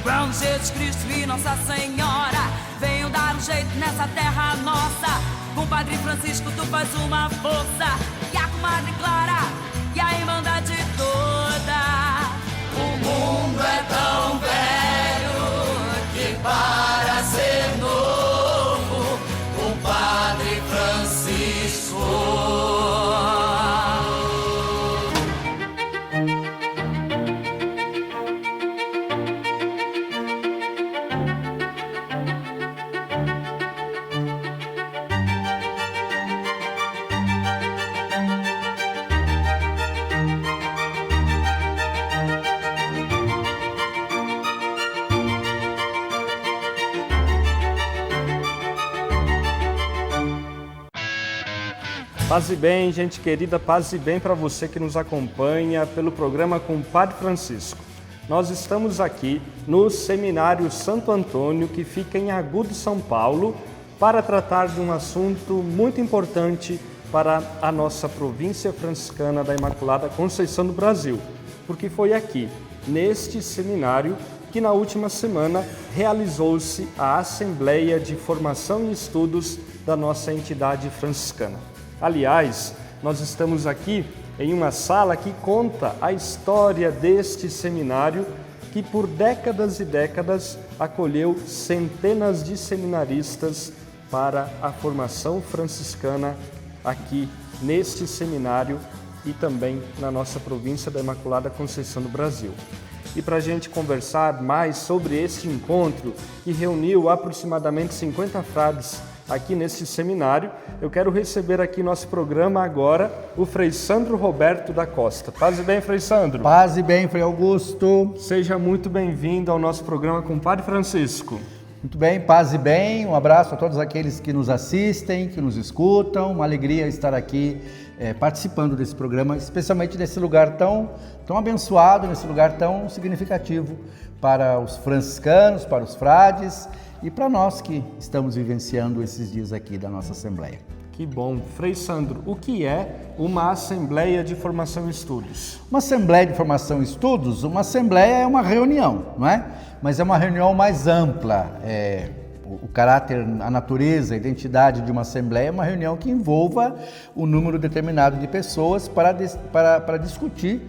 Quando Jesus Cristo e Nossa Senhora venham dar um jeito nessa terra nossa, com o Padre Francisco tu faz uma força, e a comadre Clara e a Irmandade toda. O mundo é tão velho que para ser novo, o Padre Francisco. Paz e bem, gente querida, paz e bem para você que nos acompanha pelo programa com o Padre Francisco. Nós estamos aqui no Seminário Santo Antônio, que fica em Agudos, São Paulo, para tratar de um assunto muito importante para a nossa província franciscana da Imaculada Conceição do Brasil, porque foi aqui, neste seminário, que na última semana realizou-se a Assembleia de Formação e Estudos da nossa entidade franciscana. Aliás, nós estamos aqui em uma sala que conta a história deste seminário que por décadas e décadas acolheu centenas de seminaristas para a formação franciscana aqui neste seminário e também na nossa província da Imaculada Conceição do Brasil. E para a gente conversar mais sobre este encontro que reuniu aproximadamente 50 frades aqui nesse seminário, eu quero receber aqui nosso programa agora o Frei Sandro Roberto da Costa. Paz e bem, Frei Sandro. Paz e bem, Frei Augusto. Seja muito bem-vindo ao nosso programa com o Padre Francisco. Muito bem, paz e bem. Um abraço a todos aqueles que nos assistem, que nos escutam. Uma alegria estar aqui participando desse programa, especialmente nesse lugar tão abençoado, nesse lugar tão significativo para os franciscanos, para os frades e para nós que estamos vivenciando esses dias aqui da nossa Assembleia. Que bom. Frei Sandro, o que é uma Assembleia de Formação e Estudos? Uma Assembleia de Formação e Estudos, uma Assembleia é uma reunião, não é? Mas é uma reunião mais ampla. O caráter, a natureza, a identidade de uma Assembleia é uma reunião que envolva um número determinado de pessoas para discutir,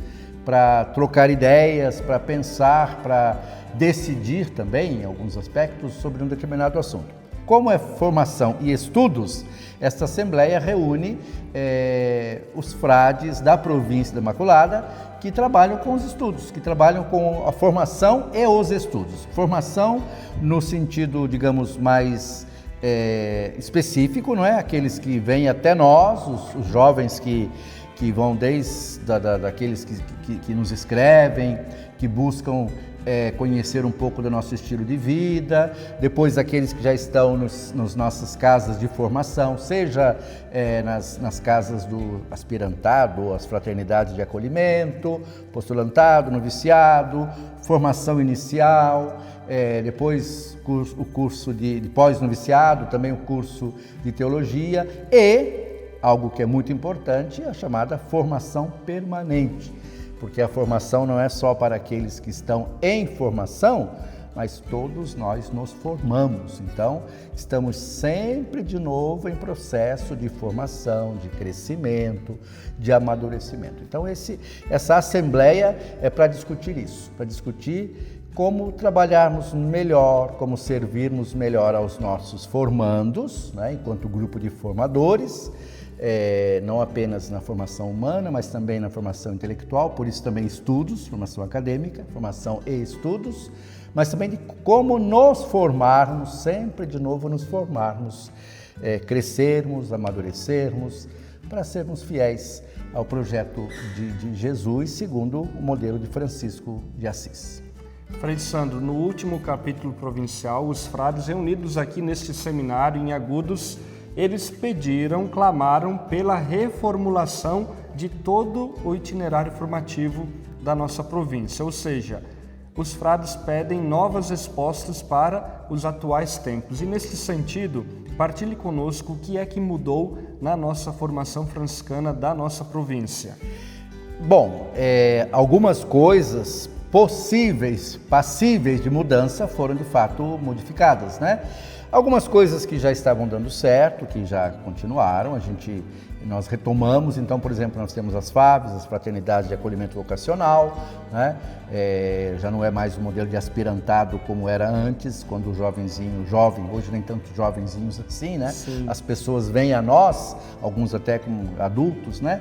para trocar ideias, para pensar, para decidir também, em alguns aspectos, sobre um determinado assunto. Como é formação e estudos, esta Assembleia reúne os frades da província da Imaculada que trabalham com os estudos, que trabalham com a formação e os estudos. Formação no sentido, digamos, mais específico, não é? Aqueles que vêm até nós, os jovens que vão desde daqueles que nos escrevem, que buscam conhecer um pouco do nosso estilo de vida, depois aqueles que já estão nas nossas casas de formação, seja nas casas do aspirantado, as fraternidades de acolhimento, postulantado, noviciado, formação inicial, depois o curso de pós-noviciado, também o curso de teologia e, algo que é muito importante, a chamada formação permanente. Porque a formação não é só para aqueles que estão em formação, mas todos nós nos formamos. Então, estamos sempre de novo em processo de formação, de crescimento, de amadurecimento. Então, essa Assembleia é para discutir isso, para discutir como trabalharmos melhor, como servirmos melhor aos nossos formandos, né, enquanto grupo de formadores, não apenas na formação humana, mas também na formação intelectual, por isso também estudos, formação acadêmica, formação e estudos, mas também de como nos formarmos, sempre de novo nos formarmos, crescermos, amadurecermos, para sermos fiéis ao projeto de Jesus, segundo o modelo de Francisco de Assis. Frei Sandro, no último capítulo provincial, os frades reunidos aqui neste seminário em Agudos, eles clamaram pela reformulação de todo o itinerário formativo da nossa província, ou seja, os frades pedem novas respostas para os atuais tempos. E nesse sentido, partilhe conosco o que é que mudou na nossa formação franciscana da nossa província. Bom, algumas coisas passíveis de mudança foram de fato modificadas, né? Algumas coisas que já estavam dando certo, que já continuaram, nós retomamos. Então, por exemplo, nós temos as FAVs, as Fraternidades de Acolhimento Vocacional, né? Já não é mais o modelo de aspirantado como era antes, quando o jovem, hoje nem tanto jovenzinhos assim, né? Sim. As pessoas vêm a nós, alguns até como adultos, né?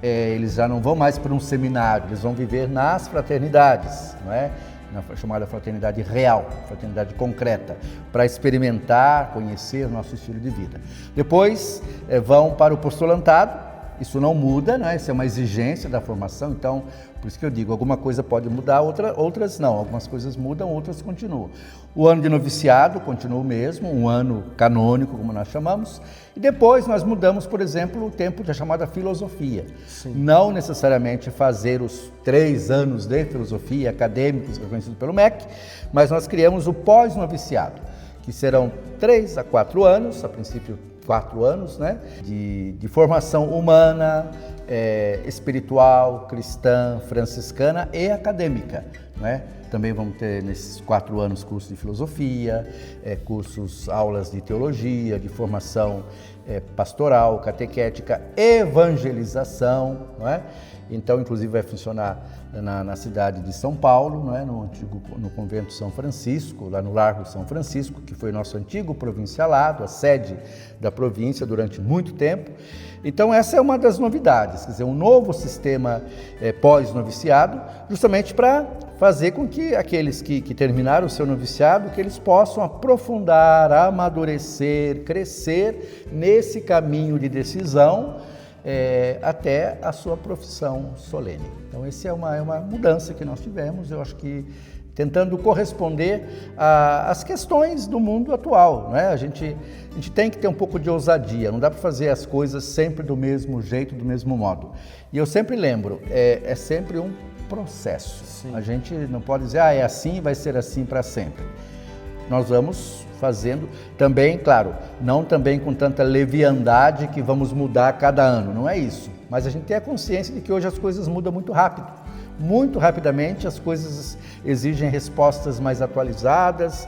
Eles já não vão mais para um seminário, eles vão viver nas fraternidades, não é? Na chamada fraternidade real, fraternidade concreta, para experimentar, conhecer o nosso estilo de vida. Depois vão para o postulantado, isso não muda, né? Isso é uma exigência da formação, então, por isso que eu digo, alguma coisa pode mudar, outras não, algumas coisas mudam, outras continuam. O ano de noviciado continua o mesmo, um ano canônico, como nós chamamos, e depois nós mudamos, por exemplo, o tempo da chamada filosofia. Sim. Não necessariamente fazer os 3 anos de filosofia acadêmicos reconhecidos pelo MEC, mas nós criamos o pós-noviciado, que serão 3 a 4 anos, a princípio 4 anos, né, de formação humana, espiritual, cristã, franciscana e acadêmica, né? Também vamos ter nesses 4 anos curso de filosofia, aulas de teologia, de formação pastoral, catequética, evangelização, não é? Então, inclusive, vai funcionar na cidade de São Paulo, não é? No convento São Francisco, lá no Largo São Francisco, que foi nosso antigo provincialado, a sede da província durante muito tempo. Então, essa é uma das novidades, quer dizer, um novo sistema pós-noviciado, justamente para fazer com que aqueles que terminaram o seu noviciado, que eles possam aprofundar, amadurecer, crescer nesse caminho de decisão, até a sua profissão solene. Então, essa é uma mudança que nós tivemos, eu acho que tentando corresponder às questões do mundo atual, né? A gente tem que ter um pouco de ousadia, não dá para fazer as coisas sempre do mesmo jeito, do mesmo modo. E eu sempre lembro, é sempre um processo. Sim. A gente não pode dizer, é assim, vai ser assim para sempre. Nós vamos fazendo também, claro, não também com tanta leviandade que vamos mudar a cada ano, não é isso. Mas a gente tem a consciência de que hoje as coisas mudam muito rápido. Muito rapidamente as coisas exigem respostas mais atualizadas,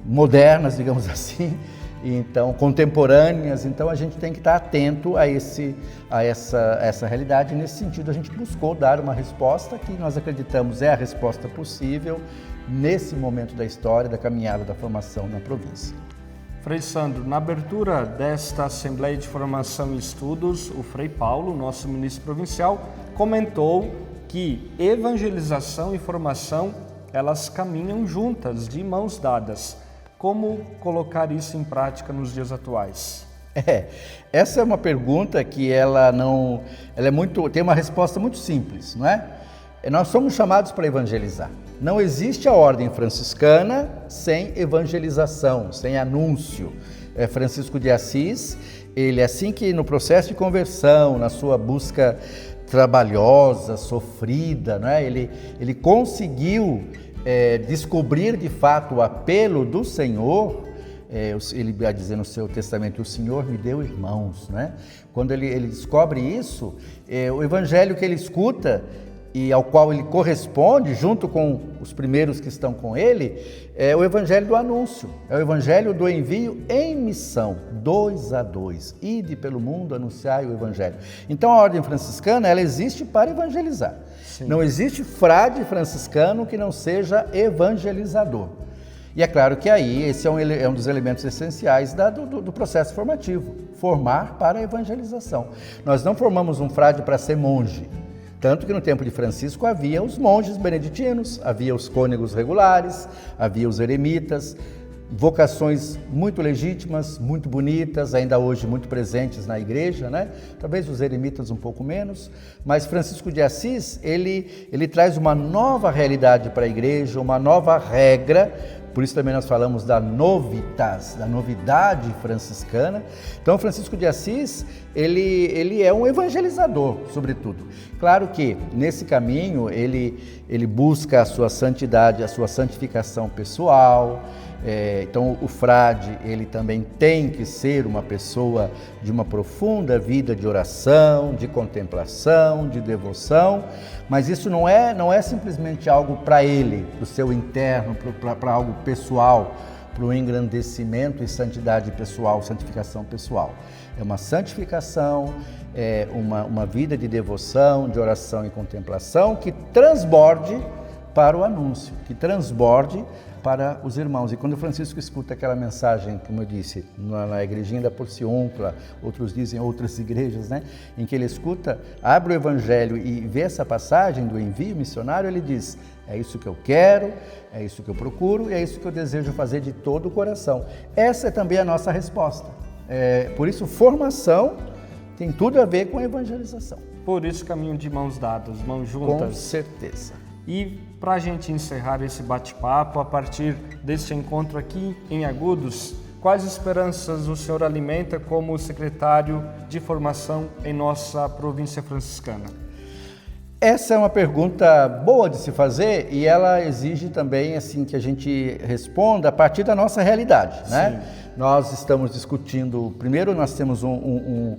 modernas, digamos assim, então contemporâneas. Então a gente tem que estar atento a essa realidade. Nesse sentido, a gente buscou dar uma resposta que nós acreditamos é a resposta possível nesse momento da história, da caminhada da formação na província. Frei Sandro, na abertura desta Assembleia de Formação e Estudos, o Frei Paulo, nosso ministro provincial, comentou que evangelização e formação, elas caminham juntas, de mãos dadas. Como colocar isso em prática nos dias atuais? Essa é uma pergunta que tem uma resposta muito simples, não é? Nós somos chamados para evangelizar. Não existe a ordem franciscana sem evangelização, sem anúncio. Francisco de Assis, ele assim que no processo de conversão, na sua busca trabalhosa, sofrida, né? Ele conseguiu descobrir de fato o apelo do Senhor. Ele vai dizer no seu testamento, o Senhor me deu irmãos, né? Quando ele descobre isso, o evangelho que ele escuta e ao qual ele corresponde, junto com os primeiros que estão com ele, é o evangelho do anúncio, é o evangelho do envio em missão, 2 a 2, ide pelo mundo, anunciai o evangelho. Então a ordem franciscana, ela existe para evangelizar. Sim. Não existe frade franciscano que não seja evangelizador. E é claro que aí esse é um dos elementos essenciais do processo formativo, formar para a evangelização. Nós não formamos um frade para ser monge. Tanto que no tempo de Francisco havia os monges beneditinos, havia os cônegos regulares, havia os eremitas, vocações muito legítimas, muito bonitas, ainda hoje muito presentes na igreja, né? Talvez os eremitas um pouco menos, mas Francisco de Assis, ele traz uma nova realidade para a igreja, uma nova regra. Por isso também nós falamos da novitas, da novidade franciscana. Então, Francisco de Assis, ele é um evangelizador, sobretudo. Claro que, nesse caminho, ele busca a sua santidade, a sua santificação pessoal, Então o frade, ele também tem que ser uma pessoa de uma profunda vida de oração, de contemplação, de devoção, mas isso não é simplesmente algo para ele, para o seu interno, para algo pessoal, para o engrandecimento e santidade pessoal, santificação pessoal. É uma santificação, é uma vida de devoção, de oração e contemplação que transborde para o anúncio, que transborde para os irmãos. E quando Francisco escuta aquela mensagem, como eu disse, na igrejinha da Porciúncula, outros dizem outras igrejas, né? Em que ele escuta, abre o Evangelho e vê essa passagem do envio missionário, ele diz, é isso que eu quero, é isso que eu procuro e é isso que eu desejo fazer de todo o coração. Essa é também a nossa resposta. Por isso, formação tem tudo a ver com a evangelização. Por isso, caminho de mãos dadas, mãos juntas. Com certeza. E para a gente encerrar esse bate-papo, a partir deste encontro aqui em Agudos, quais esperanças o senhor alimenta como secretário de formação em nossa província franciscana? Essa é uma pergunta boa de se fazer e ela exige também assim que a gente responda a partir da nossa realidade, né? Nós estamos discutindo, primeiro nós temos um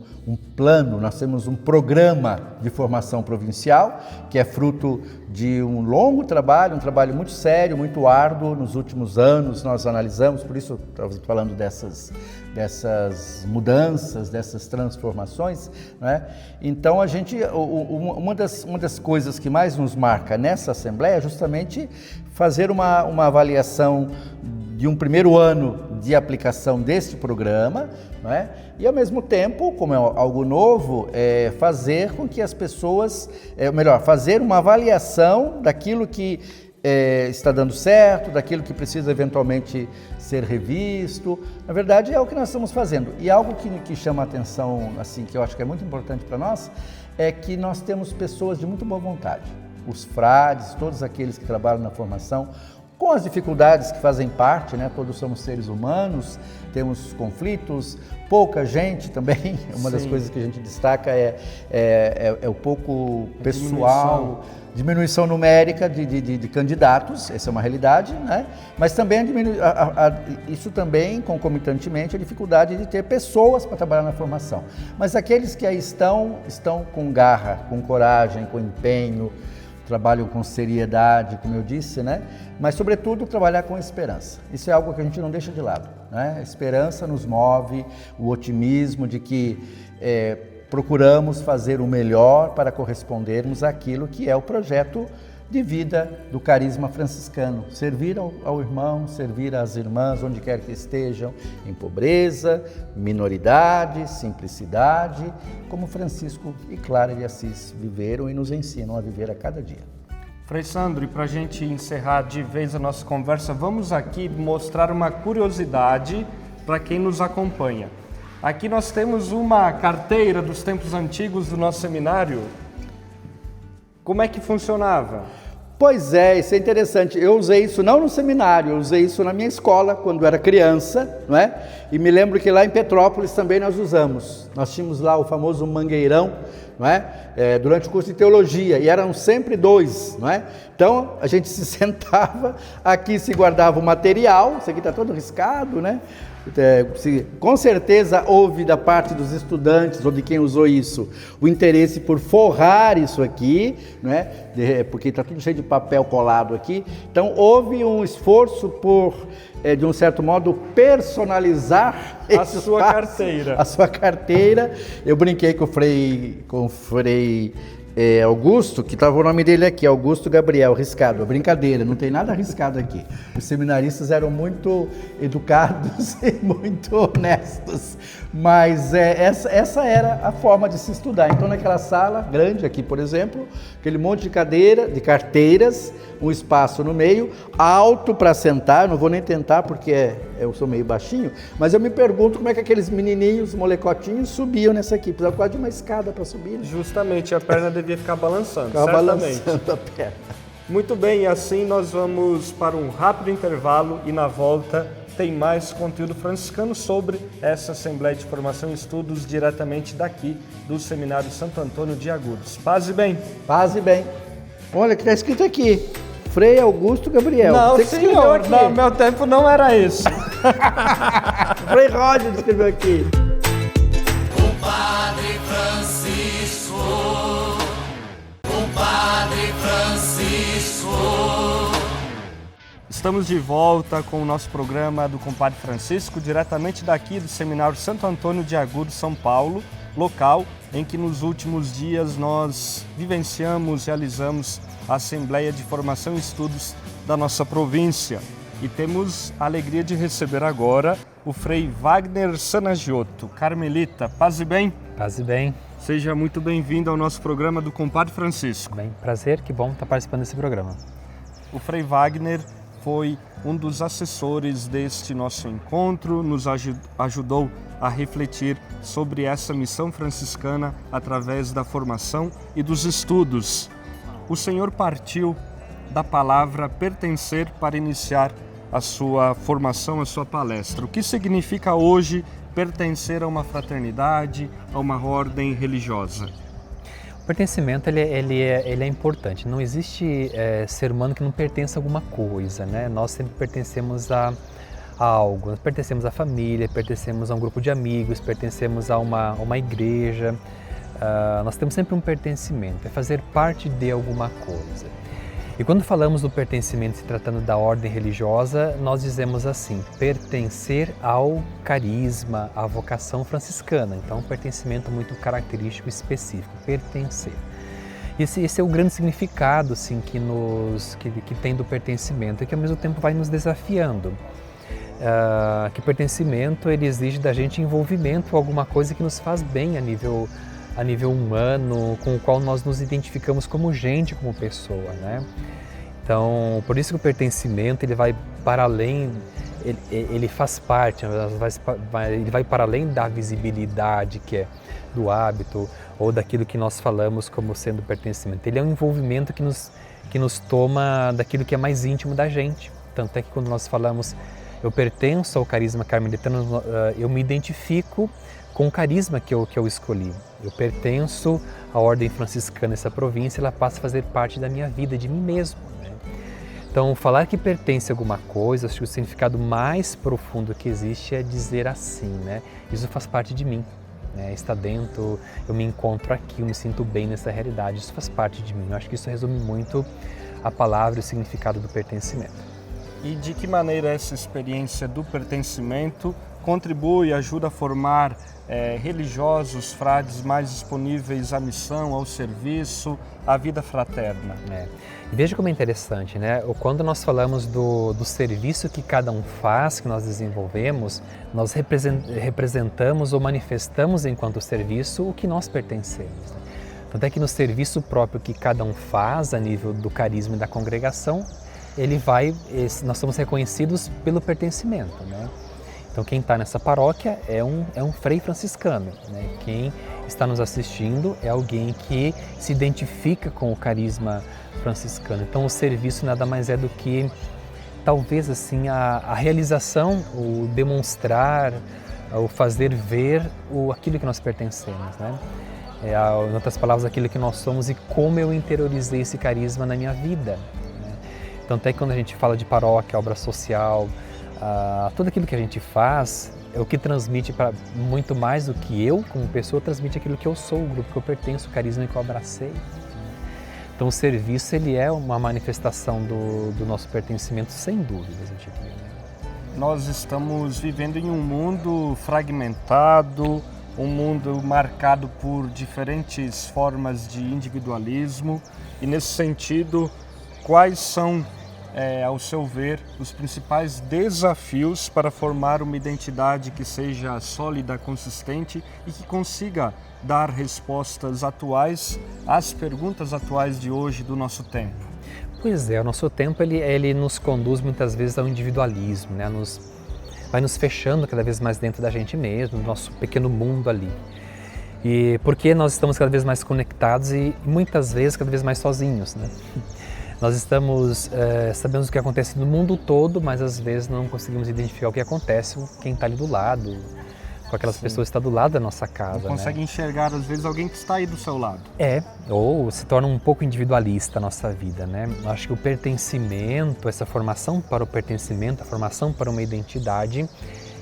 plano, nós temos um programa de formação provincial, que é fruto de um longo trabalho, um trabalho muito sério, muito árduo. Nos últimos anos nós analisamos, por isso estamos falando dessas mudanças, dessas transformações, né? Então a gente, uma das coisas que mais nos marca nessa Assembleia é justamente fazer uma avaliação de um primeiro ano de aplicação deste programa, não é? E ao mesmo tempo, como é algo novo, fazer com que as pessoas, fazer uma avaliação daquilo que está dando certo, daquilo que precisa eventualmente ser revisto. Na verdade, é o que nós estamos fazendo. E algo que chama a atenção, assim, que eu acho que é muito importante para nós, é que nós temos pessoas de muito boa vontade. Os frades, todos aqueles que trabalham na formação, com as dificuldades que fazem parte, né? Todos somos seres humanos, temos conflitos, pouca gente também. Uma das coisas que a gente destaca é o pouco pessoal, diminuição numérica de candidatos, essa é uma realidade, né? Mas também isso também, concomitantemente, a dificuldade de ter pessoas para trabalhar na formação. Mas aqueles que aí estão com garra, com coragem, com empenho, trabalham com seriedade, como eu disse, né? Mas, sobretudo, trabalhar com esperança. Isso é algo que a gente não deixa de lado, né? A esperança nos move, o otimismo de que procuramos fazer o melhor para correspondermos àquilo que é o projeto de vida do carisma franciscano. Servir ao irmão, servir às irmãs, onde quer que estejam, em pobreza, minoridade, simplicidade, como Francisco e Clara de Assis viveram e nos ensinam a viver a cada dia. Frei Sandro, e para a gente encerrar de vez a nossa conversa, vamos aqui mostrar uma curiosidade para quem nos acompanha. Aqui nós temos uma carteira dos tempos antigos do nosso seminário. Como é que funcionava? Pois é, isso é interessante. Eu usei isso não no seminário, eu usei isso na minha escola quando era criança, não é? E me lembro que lá em Petrópolis também nós usamos. Nós tínhamos lá o famoso mangueirão, não é? Durante o curso de teologia, e eram sempre 2, não é? Então a gente se sentava, aqui se guardava o material, isso aqui está todo riscado, né? Com certeza houve da parte dos estudantes ou de quem usou isso o interesse por forrar isso aqui, né? Porque está tudo cheio de papel colado aqui. Então houve um esforço por, de um certo modo, personalizar a sua carteira. A sua carteira. Eu brinquei com o Frei Augusto, que estava o nome dele aqui, Augusto Gabriel, riscado. Brincadeira, não tem nada arriscado aqui. Os seminaristas eram muito educados e muito honestos, mas essa era a forma de se estudar. Então, naquela sala grande aqui, por exemplo, aquele monte de de carteiras, um espaço no meio, alto para sentar, não vou nem tentar porque eu sou meio baixinho, mas eu me pergunto como é que aqueles menininhos, molecotinhos, subiam nessa aqui, precisava quase de uma escada para subir. Né? Justamente, a perna devia ficar balançando, ficava certamente. Balançando a perna. Muito bem, assim nós vamos para um rápido intervalo e na volta tem mais conteúdo franciscano sobre essa Assembleia de Formação e Estudos diretamente daqui do Seminário Santo Antônio de Agudos. Paz e bem. Paz e bem. Olha o que está escrito aqui. Frei Augusto Gabriel. Não, Você que escreveu senhor, aqui. não, meu tempo não era esse. Frei Roger escreveu aqui. Padre Francisco, o Padre Francisco. Estamos de volta com o nosso programa do Compadre Francisco, diretamente daqui do Seminário Santo Antônio de Agudo, São Paulo, local em que nos últimos dias nós vivenciamos, realizamos a Assembleia de Formação e Estudos da nossa província. E temos a alegria de receber agora o Frei Wagner Sanagiotto. Carmelita, paz e bem? Paz e bem. Seja muito bem-vindo ao nosso programa do Compadre Francisco. Bem, prazer, que bom estar participando desse programa. O Frei Wagner foi um dos assessores deste nosso encontro, nos ajudou a refletir sobre essa missão franciscana através da formação e dos estudos. O Senhor partiu da palavra pertencer para iniciar a sua formação, a sua palestra. O que significa hoje pertencer a uma fraternidade, a uma ordem religiosa? O pertencimento ele é importante. Não existe ser humano que não pertence a alguma coisa, né? Nós sempre pertencemos a algo. Nós pertencemos à família, pertencemos a um grupo de amigos, pertencemos a uma igreja. Nós temos sempre um pertencimento, é fazer parte de alguma coisa. E quando falamos do pertencimento se tratando da ordem religiosa, nós dizemos assim, pertencer ao carisma, à vocação franciscana. Então, um pertencimento muito característico e específico, pertencer. Esse é o grande significado assim, que tem do pertencimento e que ao mesmo tempo vai nos desafiando. Que pertencimento ele exige da gente envolvimento, alguma coisa que nos faz bem a nível humano, com o qual nós nos identificamos como gente, como pessoa, né? Então, por isso que o pertencimento ele vai para além, ele faz parte, ele vai para além da visibilidade que é do hábito ou daquilo que nós falamos como sendo pertencimento. Ele é um envolvimento que nos toma daquilo que é mais íntimo da gente. Tanto é que quando nós falamos eu pertenço ao carisma carmelitano, eu me identifico com o carisma que eu escolhi. Eu pertenço à ordem franciscana dessa província, ela passa a fazer parte da minha vida, de mim mesmo. Né? Então, falar que pertence a alguma coisa, acho que o significado mais profundo que existe é dizer assim, né? Isso faz parte de mim, né? Está dentro, eu me encontro aqui, eu me sinto bem nessa realidade, isso faz parte de mim. Eu acho que isso resume muito a palavra e o significado do pertencimento. E de que maneira essa experiência do pertencimento contribui, ajuda a formar religiosos, frades mais disponíveis à missão, ao serviço, à vida fraterna? Veja como é interessante, né? Quando nós falamos do serviço que cada um faz, que nós desenvolvemos, nós representamos ou manifestamos enquanto serviço o que nós pertencemos. Né? Tanto é que no serviço próprio que cada um faz a nível do carisma e da congregação, nós somos reconhecidos pelo pertencimento, né? Então quem está nessa paróquia é um frei franciscano, né? Quem está nos assistindo é alguém que se identifica com o carisma franciscano. Então o serviço nada mais é do que talvez assim a realização, o demonstrar, o fazer ver aquilo que nós pertencemos, né? Em outras palavras, aquilo que nós somos e como eu interiorizei esse carisma na minha vida. Então até quando a gente fala de paróquia, obra social, tudo aquilo que a gente faz é o que transmite para muito mais do que eu, como pessoa, transmite aquilo que eu sou, o grupo que eu pertenço, o carisma que eu abracei. Então o serviço ele é uma manifestação do nosso pertencimento, sem dúvidas, eu diria. Nós estamos vivendo em um mundo fragmentado, um mundo marcado por diferentes formas de individualismo e nesse sentido, quais são ao seu ver, os principais desafios para formar uma identidade que seja sólida, consistente e que consiga dar respostas atuais às perguntas atuais de hoje do nosso tempo? Pois é, o nosso tempo ele nos conduz muitas vezes ao individualismo, né? Vai nos fechando cada vez mais dentro da gente mesmo, do nosso pequeno mundo ali. E porque nós estamos cada vez mais conectados e muitas vezes cada vez mais sozinhos, né? Nós sabemos o que acontece no mundo todo, mas às vezes não conseguimos identificar o que acontece com quem está ali do lado, com aquelas pessoas que estão do lado da nossa casa. Não consegue enxergar, às vezes, alguém que está aí do seu lado. Ou se torna um pouco individualista a nossa vida, né? Eu acho que o pertencimento, essa formação para o pertencimento, a formação para uma identidade,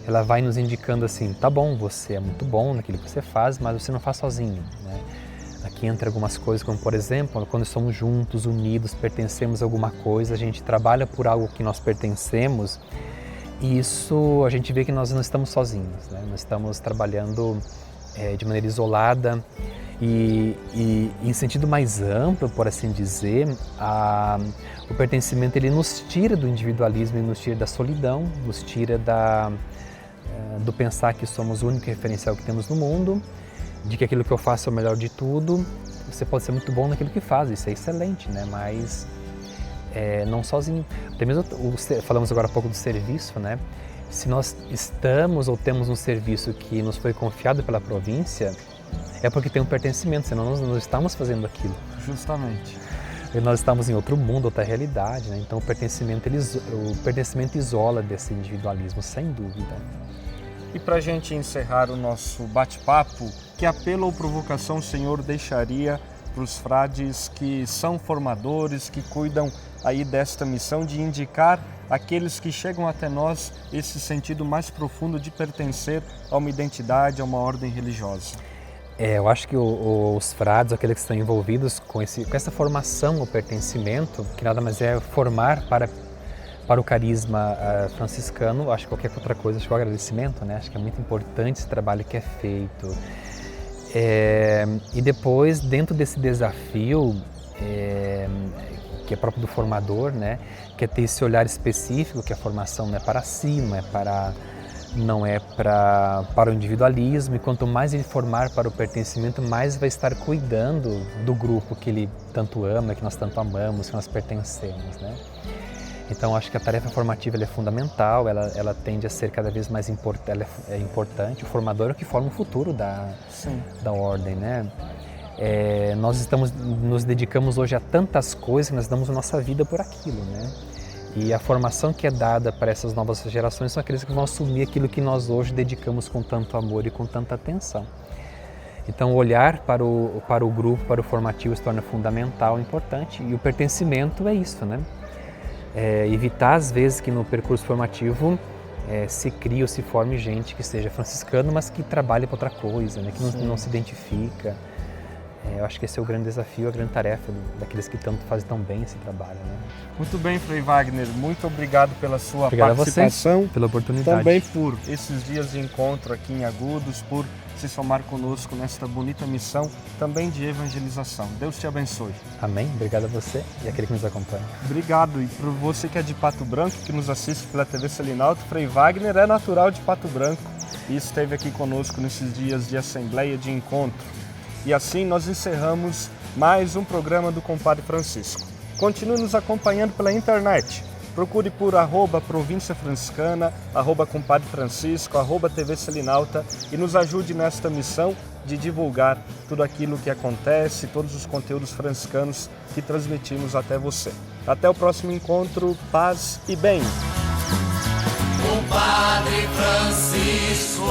ela vai nos indicando assim, tá bom, você é muito bom naquilo que você faz, mas você não faz sozinho, né? Aqui entra algumas coisas, como por exemplo, quando estamos juntos, unidos, pertencemos a alguma coisa, a gente trabalha por algo que nós pertencemos, e isso a gente vê que nós não estamos sozinhos, né? Nós estamos trabalhando de maneira isolada e em sentido mais amplo, por assim dizer, o pertencimento ele nos tira do individualismo, ele nos tira da solidão, nos tira do pensar que somos o único referencial que temos no mundo, de que aquilo que eu faço é o melhor de tudo. Você pode ser muito bom naquilo que faz, isso é excelente, né? Mas não sozinho. Até mesmo, falamos agora há pouco do serviço, né? Se nós estamos ou temos um serviço que nos foi confiado pela província, é porque tem um pertencimento, senão nós não estamos fazendo aquilo. Justamente. E nós estamos em outro mundo, outra realidade, né? Então o pertencimento isola desse individualismo, sem dúvida. E para a gente encerrar o nosso bate-papo, que apelo ou provocação o Senhor deixaria para os frades que são formadores, que cuidam aí desta missão de indicar aqueles que chegam até nós esse sentido mais profundo de pertencer a uma identidade, a uma ordem religiosa? Eu acho que os frades, aqueles que estão envolvidos com essa formação, o pertencimento, que nada mais é formar para o carisma franciscano, acho que qualquer outra coisa, acho que o agradecimento, né? Acho que é muito importante esse trabalho que é feito. E depois, dentro desse desafio, que é próprio do formador, né? Que é ter esse olhar específico, que a formação não é para si, não é para o individualismo, e quanto mais ele formar para o pertencimento, mais vai estar cuidando do grupo que ele tanto ama, que nós tanto amamos, que nós pertencemos, né? Então, acho que a tarefa formativa ela é fundamental, ela tende a ser cada vez mais importante. O formador é o que forma o futuro da ordem, né? Nós nos dedicamos hoje a tantas coisas que nós damos a nossa vida por aquilo, né? E a formação que é dada para essas novas gerações são aqueles que vão assumir aquilo que nós hoje dedicamos com tanto amor e com tanta atenção. Então, olhar para o grupo, para o formativo se torna fundamental, importante, e o pertencimento é isso, né? Evitar, às vezes, que no percurso formativo se crie ou se forme gente que seja franciscano, mas que trabalhe para outra coisa, né? Que não se identifica. Eu acho que esse é o grande desafio, a grande tarefa daqueles que tanto fazem tão bem esse trabalho, né? Muito bem, Frei Wagner, muito obrigado pela sua participação. A vocês, pela oportunidade. Também por esses dias de encontro aqui em Agudos, por se somar conosco nesta bonita missão também de evangelização. Deus te abençoe. Amém. Obrigado a você e àquele que nos acompanha. Obrigado. E para você que é de Pato Branco, que nos assiste pela TV Selinalto, Frei Wagner é natural de Pato Branco e esteve aqui conosco nesses dias de assembleia, de encontro. E assim nós encerramos mais um programa do Compadre Francisco. Continue nos acompanhando pela internet. Procure por @Província Franciscana, @Compadre Francisco, @TV Selinalta e nos ajude nesta missão de divulgar tudo aquilo que acontece, todos os conteúdos franciscanos que transmitimos até você. Até o próximo encontro, paz e bem. Compadre Francisco.